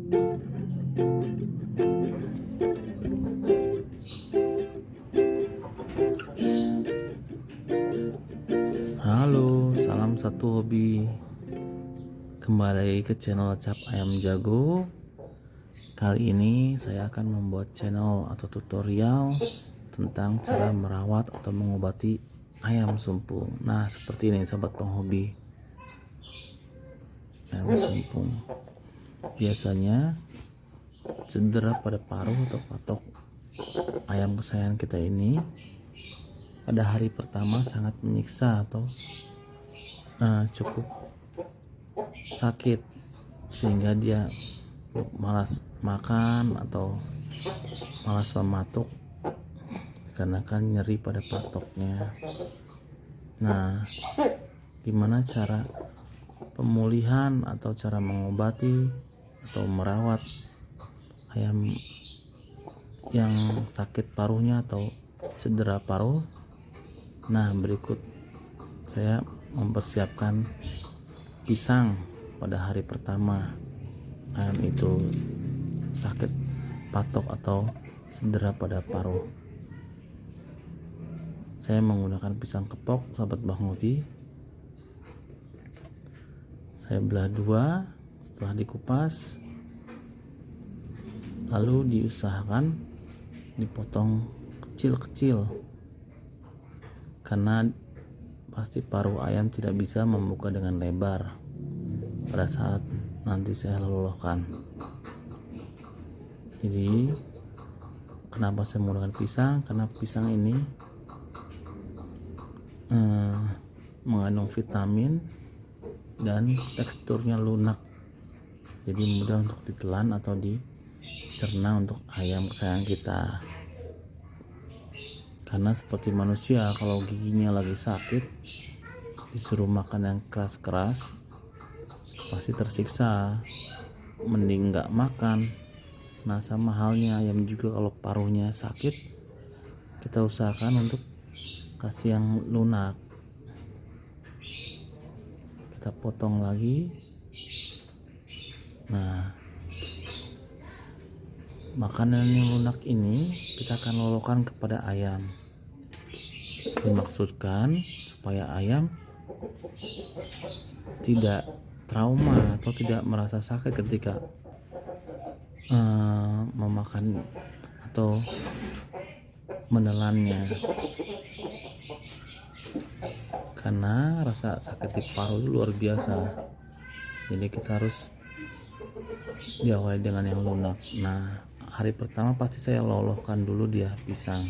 Halo, salam satu hobi. Kembali ke channel Cap Ayam Jago. Kali ini saya akan membuat channel atau tutorial tentang cara merawat atau mengobati ayam sumpung. Nah, seperti ini sahabat penghobi. Ayam sumpung biasanya cedera pada paruh atau patok ayam kesayangan kita ini pada hari pertama sangat menyiksa atau cukup sakit, sehingga dia malas makan atau malas mematuk karena kan nyeri pada patoknya. Nah, gimana cara pemulihan atau cara mengobati atau merawat ayam yang sakit paruhnya atau cedera paruh? Nah, berikut saya mempersiapkan pisang pada hari pertama ayam itu sakit patok atau cedera pada paruh. Saya menggunakan pisang kepok sahabat Bang Hobi. Saya belah dua setelah dikupas, lalu diusahakan dipotong kecil-kecil karena pasti paruh ayam tidak bisa membuka dengan lebar pada saat nanti saya lolohkan. Jadi kenapa saya menggunakan pisang? Karena pisang ini mengandung vitamin dan teksturnya lunak, jadi mudah untuk ditelan atau dicerna untuk ayam kesayangan kita. Karena seperti manusia, kalau giginya lagi sakit disuruh makan yang keras-keras pasti tersiksa, mending nggak makan. Nah, sama halnya ayam juga, kalau paruhnya sakit kita usahakan untuk kasih yang lunak. Kita potong lagi. Nah, makanan yang lunak ini kita akan lolokan kepada ayam. Dimaksudkan supaya ayam tidak trauma atau tidak merasa sakit ketika memakan atau menelannya, karena rasa sakit di paruh itu luar biasa. Jadi kita harus diawali dengan yang lunak. Nah, hari pertama pasti saya lolohkan dulu dia pisang.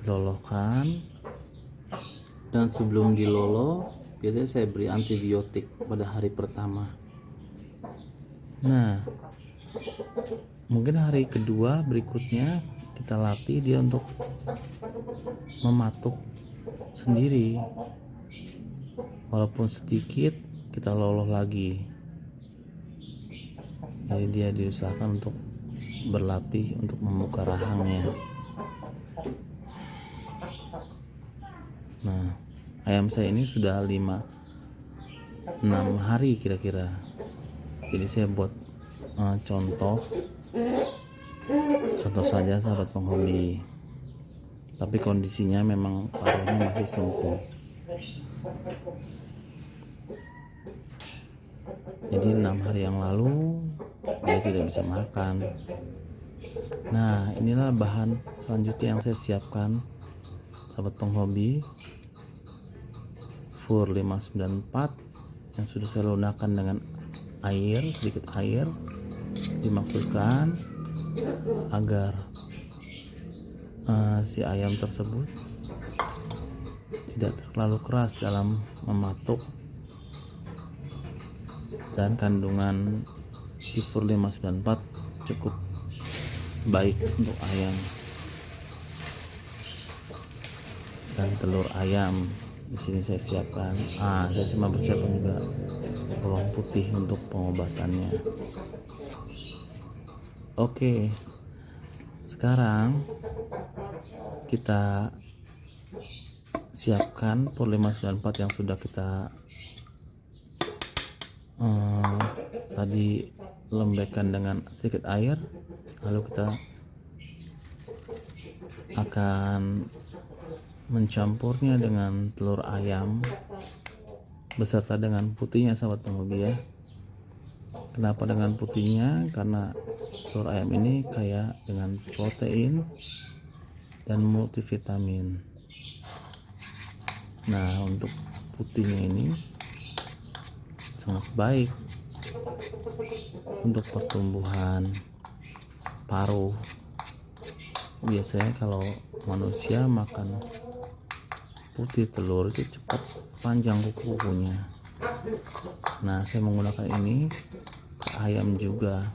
Lolohkan, dan sebelum diloloh biasanya saya beri antibiotik pada hari pertama. Nah, mungkin hari kedua berikutnya kita latih dia untuk mematuk sendiri, walaupun sedikit kita loloh lagi. Jadi dia diusahakan untuk berlatih untuk membuka rahangnya. Nah, ayam saya ini sudah 5-6 hari kira-kira. Jadi saya buat contoh saja sahabat penghobi. Tapi kondisinya memang paruhnya masih sumpung. Jadi 6 hari yang lalu dia tidak bisa makan. Nah, inilah bahan selanjutnya yang saya siapkan sahabat penghobi. Fur 594 yang sudah saya lunakkan dengan air, sedikit air, dimaksudkan agar si ayam tersebut tidak terlalu keras dalam mematuk, dan kandungan di Fur 594 cukup baik untuk ayam. Dan telur ayam di sini saya siapkan. Saya cuma bersiapkan juga bawang putih untuk pengobatannya. Oke, sekarang kita siapkan pur 594 yang sudah kita tadi lembekkan dengan sedikit air. Lalu kita akan mencampurnya dengan telur ayam beserta dengan putihnya, sahabat penghobi ya. Kenapa dengan putihnya? Karena telur ayam ini kaya dengan protein dan multivitamin. Nah, untuk putihnya ini sangat baik untuk pertumbuhan paruh. Biasanya kalau manusia makan putih telur itu cepat panjang kuku-kukunya. Nah, saya menggunakan ini ke ayam juga,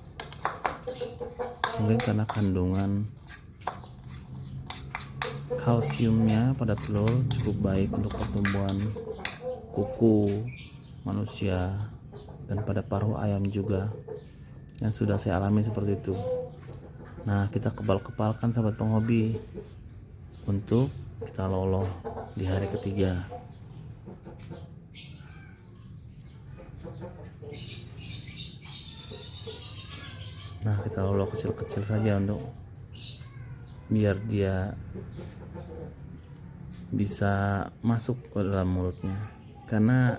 mungkin karena kandungan kalsiumnya pada telur cukup baik untuk pertumbuhan kuku manusia dan pada paruh ayam juga, yang sudah saya alami seperti itu. Nah, kita kepal-kepalkan sahabat penghobi untuk kita loloh di hari ketiga. Nah, kita loloh kecil-kecil saja untuk biar dia bisa masuk ke dalam mulutnya, karena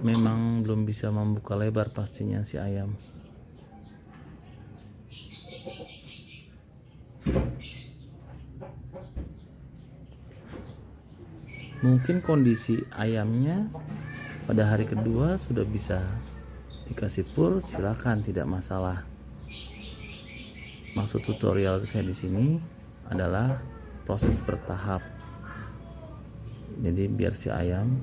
memang belum bisa membuka lebar pastinya si ayam. Mungkin kondisi ayamnya pada hari kedua sudah bisa dikasih pur, silakan, tidak masalah. Maksud tutorial saya di sini adalah proses bertahap. Jadi biar si ayam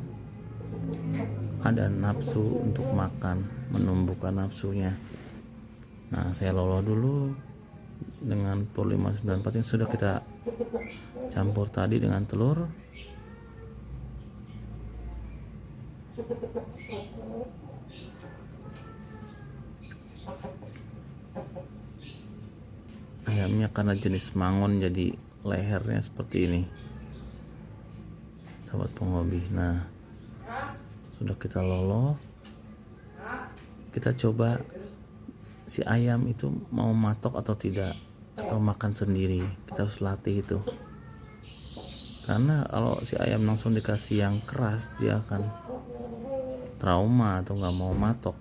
ada nafsu untuk makan, menumbuhkan nafsunya. Nah, saya loloh dulu dengan pur 594 yang sudah kita campur tadi dengan telur. Ayamnya karena jenis mangon jadi lehernya seperti ini, sahabat penghobi. Nah, sudah kita loloh, kita coba si ayam itu mau matok atau tidak, atau makan sendiri. Kita harus latih itu, karena kalau si ayam langsung dikasih yang keras dia akan trauma atau nggak mau matok,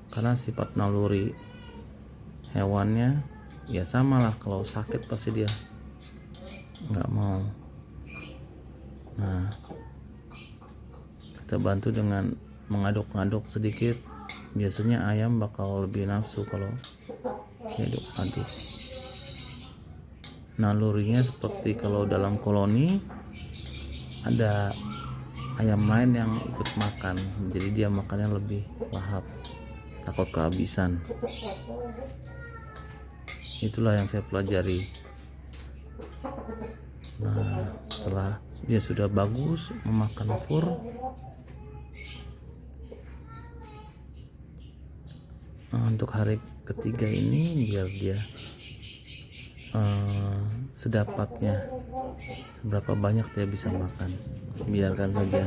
karena sifat naluri hewannya ya sama lah, kalau sakit pasti dia nggak mau. Nah, kita bantu dengan mengaduk-aduk sedikit. Biasanya ayam bakal lebih nafsu kalau diaduk-aduk. Nalurinya seperti kalau dalam koloni ada ayam lain yang ikut makan, jadi dia makannya lebih lahap, takut kehabisan. Itulah yang saya pelajari. Nah, setelah dia sudah bagus memakan pur, untuk hari ketiga ini biar dia sedapatnya, seberapa banyak dia bisa makan, biarkan saja.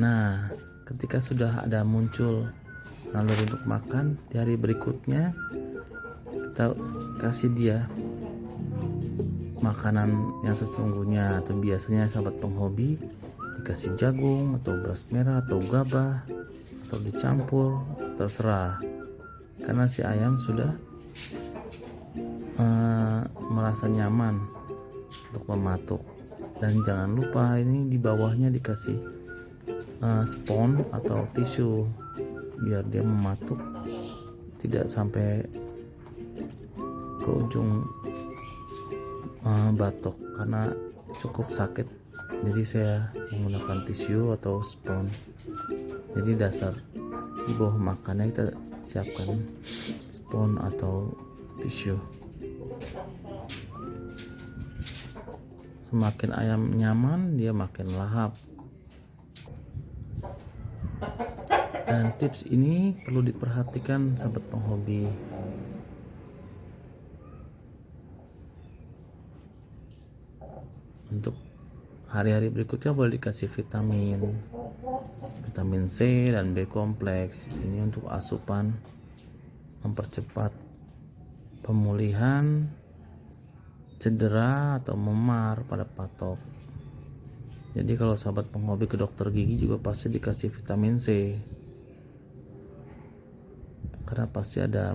Nah, ketika sudah ada muncul naluri untuk makan, di hari berikutnya kita kasih dia makanan yang sesungguhnya, atau biasanya sahabat penghobi dikasih jagung atau beras merah atau gabah atau dicampur, terserah, karena si ayam sudah merasa nyaman untuk mematuk. Dan jangan lupa ini di bawahnya dikasih spons atau tisu biar dia mematuk tidak sampai ke ujung batok, karena cukup sakit. Jadi saya menggunakan tisu atau spons. Jadi dasar di bawah makannya kita siapkan spons atau tisu. Semakin ayam nyaman, dia makin lahap. Dan tips ini perlu diperhatikan sahabat penghobi. Untuk hari-hari berikutnya boleh dikasih vitamin C dan B kompleks. Ini untuk asupan mempercepat pemulihan cedera atau memar pada patok. Jadi kalau sahabat penghobi ke dokter gigi juga pasti dikasih vitamin C, karena pasti ada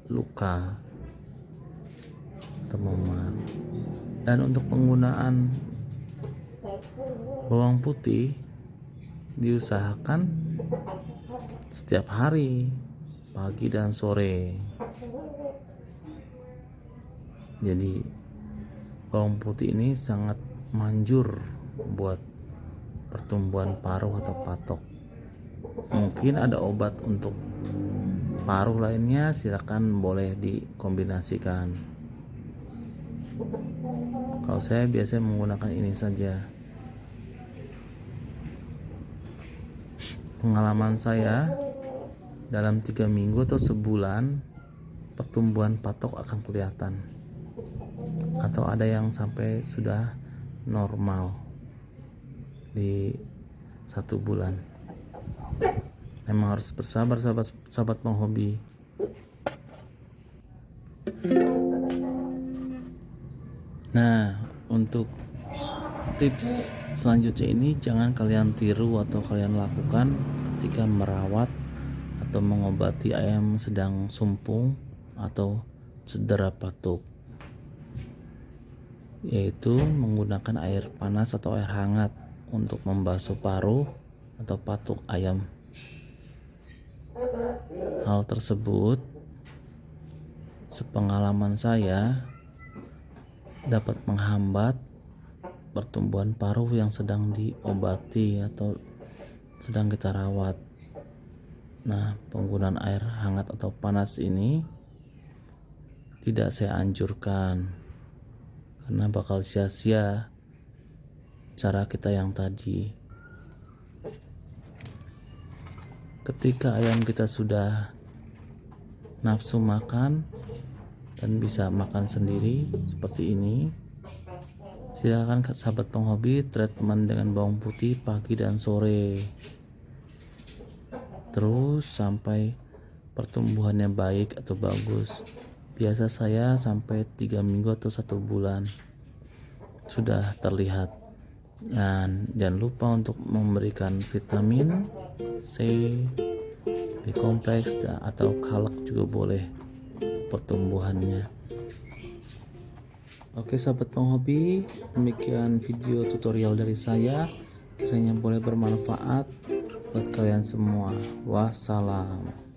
luka atau memar. Dan untuk penggunaan bawang putih diusahakan setiap hari, pagi dan sore. Jadi bawang putih ini sangat manjur buat pertumbuhan paruh atau patok. Mungkin ada obat untuk paruh lainnya, silakan boleh dikombinasikan. Kalau saya biasanya menggunakan ini saja. Pengalaman saya, dalam 3 minggu atau sebulan pertumbuhan patok akan kelihatan, atau ada yang sampai sudah normal di 1 bulan. Memang harus bersabar sahabat penghobi. Nah, untuk tips selanjutnya ini jangan kalian tiru atau kalian lakukan ketika merawat atau mengobati ayam sedang sumpung atau cedera patok, yaitu menggunakan air panas atau air hangat untuk membasuh paruh atau patok ayam. Hal tersebut, sepengalaman saya, dapat menghambat pertumbuhan paruh yang sedang diobati atau sedang kita rawat. Nah, penggunaan air hangat atau panas ini tidak saya anjurkan, karena bakal sia-sia cara kita yang tadi. Ketika ayam kita sudah nafsu makan dan bisa makan sendiri seperti ini, silakan sahabat penghobi treatment dengan bawang putih pagi dan sore, terus sampai pertumbuhannya baik atau bagus. Biasa saya sampai 3 minggu atau 1 bulan sudah terlihat. Dan jangan lupa untuk memberikan vitamin C, B kompleks atau kalak juga boleh pertumbuhannya. Oke sahabat penghobi, demikian video tutorial dari saya. Kiranya boleh bermanfaat buat kalian semua. Wassalam.